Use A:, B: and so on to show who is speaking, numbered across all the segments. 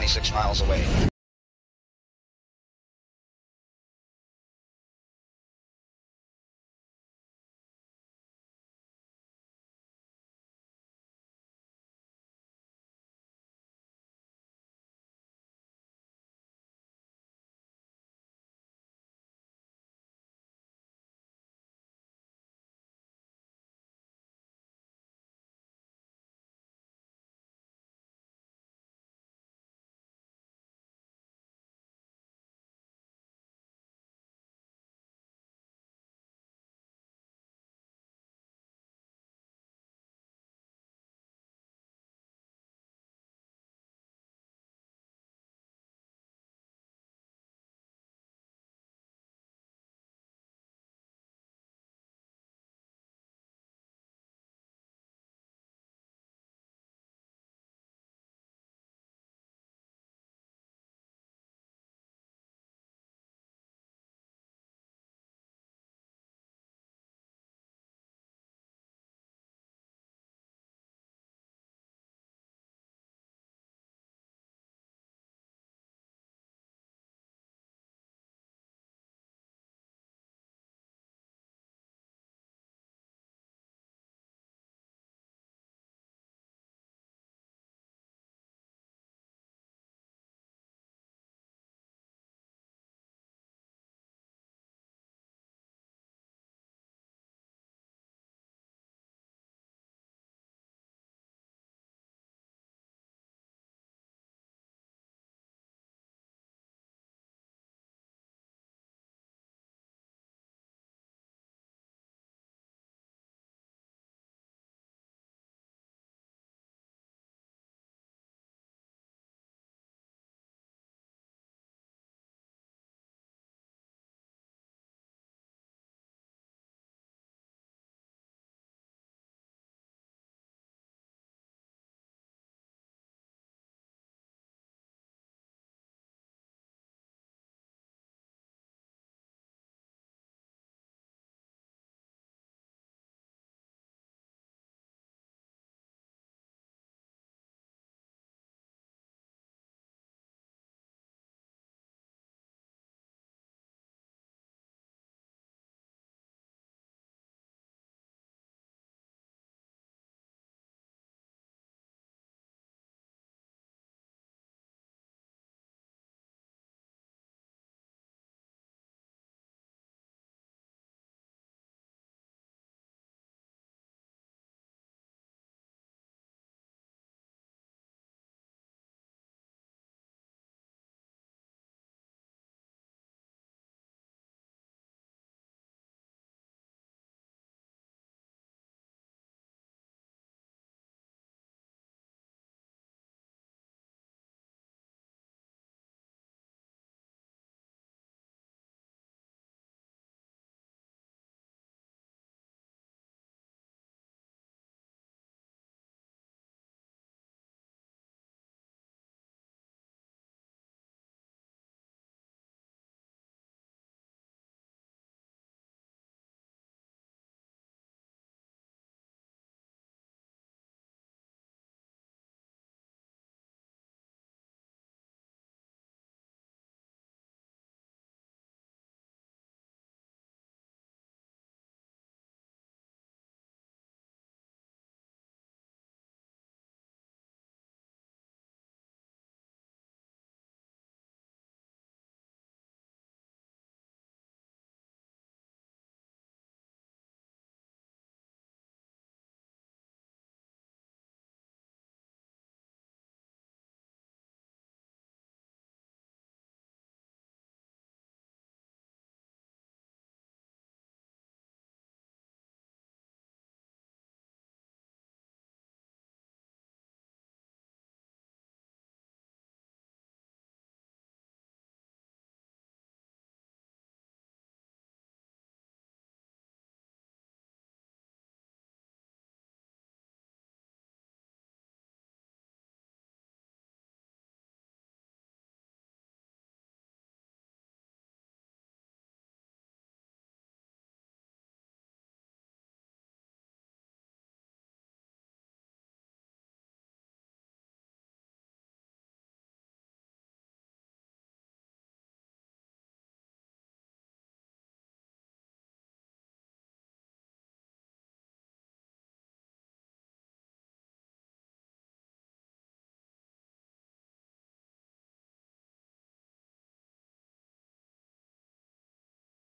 A: 26 miles away.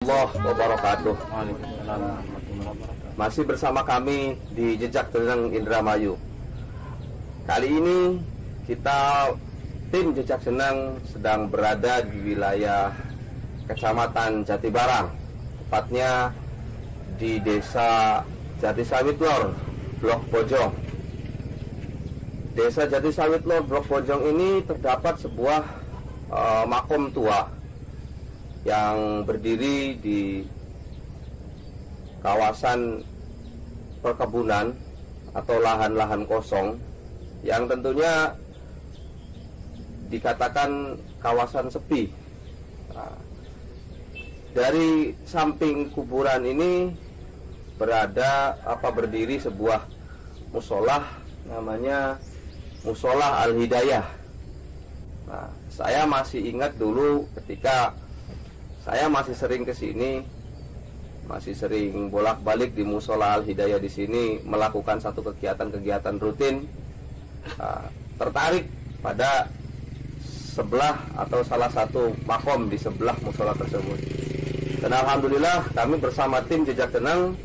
A: warahmatullahi wabarakatuh.
B: Waalaikumsalam warahmatullahi wabarakatuh.
A: Masih bersama kami di Jejak Jeneng Indramayu. Kali ini kita tim Jejak Jeneng sedang berada di wilayah Kecamatan Jatibarang, tepatnya di Desa Jatisawit Lor, Blok Bojong. Desa Jatisawit Lor, Blok Bojong ini terdapat sebuah makom tua yang berdiri di kawasan perkebunan atau lahan-lahan kosong yang tentunya dikatakan kawasan sepi. Nah, dari samping kuburan ini berdiri sebuah musolah, namanya Musolah Al-Hidayah. Nah, saya masih ingat dulu ketika saya masih sering ke sini, masih sering bolak-balik di Musolah Al-Hidayah di sini melakukan satu kegiatan-kegiatan rutin. Tertarik pada sebelah atau salah satu makom di sebelah musola tersebut. Dan alhamdulillah kami bersama tim Jejak Jeneng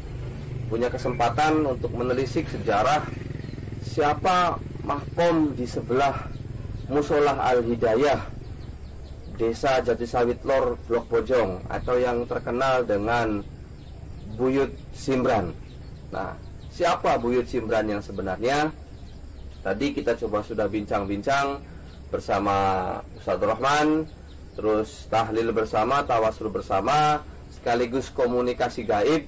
A: punya kesempatan untuk menelisik sejarah siapa makom di sebelah Musolah Al-Hidayah Desa Jatisawit Lor, Blok Bojong, atau yang terkenal dengan Buyut Simbran. Nah, siapa Buyut Simbran yang sebenarnya? Tadi kita sudah bincang-bincang bersama Ustadz Rahman, terus tahlil bersama, tawasul bersama, sekaligus komunikasi gaib.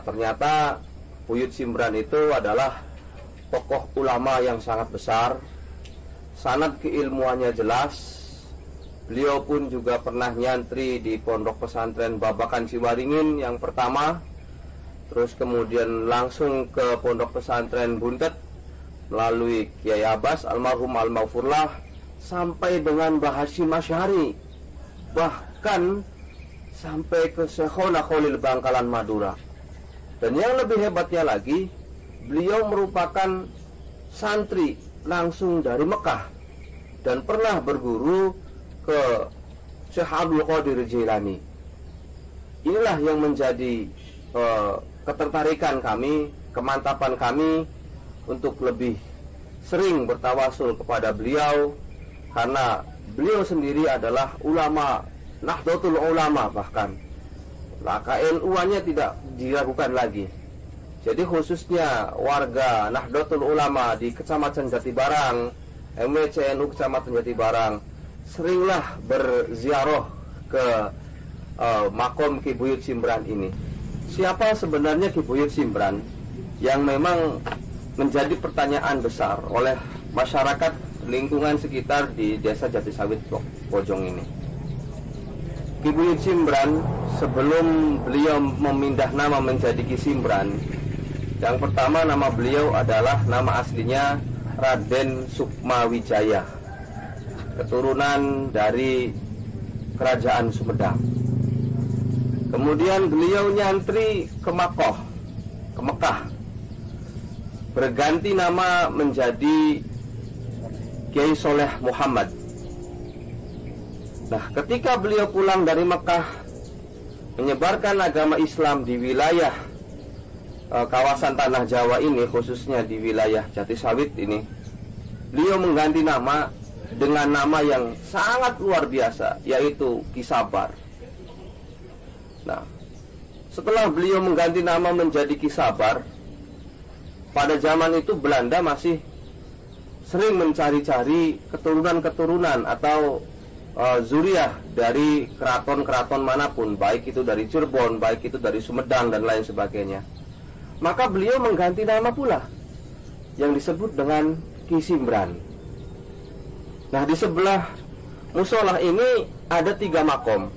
A: Ternyata Buyut Simbran itu adalah tokoh ulama yang sangat besar, sanad keilmuannya jelas. Beliau pun juga pernah nyantri di pondok pesantren Babakan Ciwaringin yang pertama, terus kemudian langsung ke pondok pesantren Buntet melalui Kiai Abbas almarhum al-Maghfurlah, sampai dengan Mbah Hasyim Asy'ari, bahkan sampai ke Syekhona Khalil Bangkalan Madura. Dan yang lebih hebatnya lagi, beliau merupakan santri langsung dari Mekah dan pernah berguru ke Syekh Abdul Qadir Jilani. Inilah yang menjadi ketertarikan kami, kemantapan kami untuk lebih sering bertawasul kepada beliau, karena beliau sendiri adalah ulama Nahdlatul Ulama, bahkan KNU-nya tidak diragukan lagi. Jadi khususnya warga Nahdlatul Ulama di Kecamatan Jatibarang, MWCNU Kecamatan Jatibarang, seringlah berziarah ke makom Ki Buyut Simbran ini. Siapa sebenarnya Ki Buyut Simbran? Yang memang menjadi pertanyaan besar oleh masyarakat lingkungan sekitar di Desa Jatisawit Blok Bojong ini. Ki Buyut Simbran, sebelum beliau memindah nama menjadi Ki Simbran, yang pertama nama beliau adalah nama aslinya Raden Sukmawijaya, keturunan dari Kerajaan Sumedang. Kemudian beliau nyantri ke Makkah, ke Mekah, berganti nama menjadi Kiai Soleh Muhammad. Nah, ketika beliau pulang dari Mekah menyebarkan agama Islam di wilayah kawasan Tanah Jawa ini, khususnya di wilayah Jatisawit ini, beliau mengganti nama dengan nama yang sangat luar biasa, yaitu Ki Sabar. Nah, setelah beliau mengganti nama menjadi Ki Sabar, pada zaman itu Belanda masih sering mencari-cari keturunan-keturunan atau zuriyah dari keraton-keraton manapun, baik itu dari Cirebon, baik itu dari Sumedang dan lain sebagainya. Maka beliau mengganti nama pula yang disebut dengan Ki Simbran. Nah, di sebelah musolah ini ada 3 makom.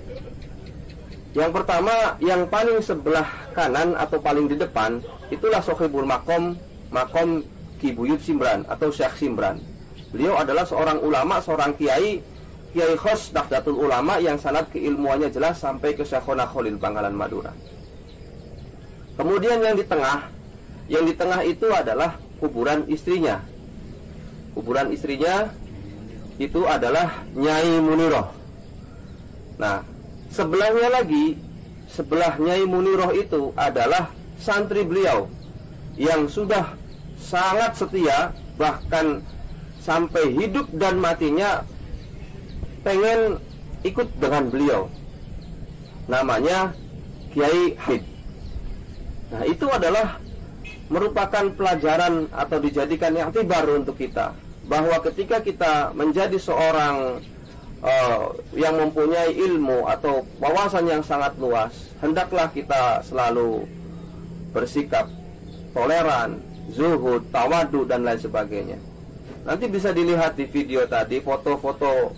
A: Yang pertama, yang paling sebelah kanan atau paling di depan, itulah Sohibul Makom, makom Ki Buyut Simbran atau Syekh Simbran. Beliau adalah seorang ulama, seorang kiai khos Nahdlatul Ulama yang sanad keilmuannya jelas sampai ke Syekhona Khalil Bangkalan Madura. Kemudian yang di tengah itu adalah kuburan istrinya. Kuburan istrinya itu adalah Nyai Muniroh. Nah, sebelahnya lagi sebelah Nyai Muniroh itu adalah santri beliau yang sudah sangat setia, bahkan sampai hidup dan matinya pengen ikut dengan beliau. Namanya Kiai Hamid. Nah, itu adalah merupakan pelajaran atau dijadikan i'tibar untuk kita, bahwa ketika kita menjadi seorang yang mempunyai ilmu atau wawasan yang sangat luas, hendaklah kita selalu bersikap toleran, zuhud, tawadu, dan lain sebagainya. Nanti bisa dilihat di video tadi foto-foto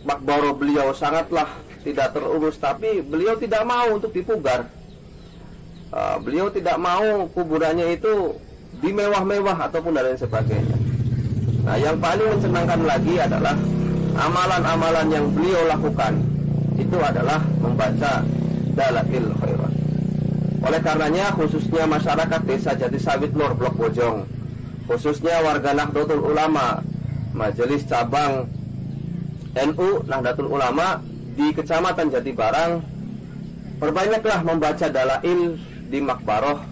A: makbaro beliau sangatlah tidak terurus, tapi beliau tidak mau untuk dipugar. Beliau tidak mau kuburannya itu dimewah-mewah ataupun dan lain sebagainya. Nah, yang paling menyenangkan lagi adalah amalan-amalan yang beliau lakukan itu adalah membaca Dalail Khairat. Oleh karenanya, khususnya masyarakat Desa Jatisawit Lor Blok Bojong, khususnya warga Nahdlatul Ulama, Majelis Cabang NU Nahdlatul Ulama di Kecamatan Jatibarang, perbanyaklah membaca Dalail di Makbaroh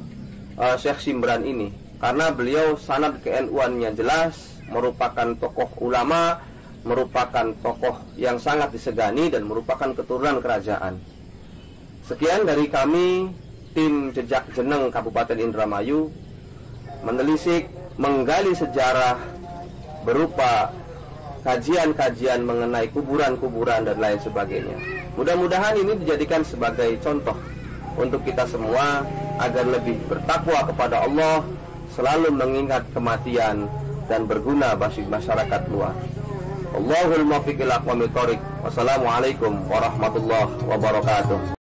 A: Syekh Simran ini, karena beliau sanad ke-NU-annya jelas, merupakan tokoh ulama, merupakan tokoh yang sangat disegani, dan merupakan keturunan kerajaan. Sekian dari kami, tim Jejak Jeneng Kabupaten Indramayu, menelisik, menggali sejarah berupa kajian-kajian mengenai kuburan-kuburan dan lain sebagainya. Mudah-mudahan ini dijadikan sebagai contoh untuk kita semua agar lebih bertakwa kepada Allah, selalu mengingat kematian, dan berguna bagi masyarakat luas. Allahul muwaffiq ila aqwamit thoriq. Wassalamualaikum warahmatullahi wabarakatuh.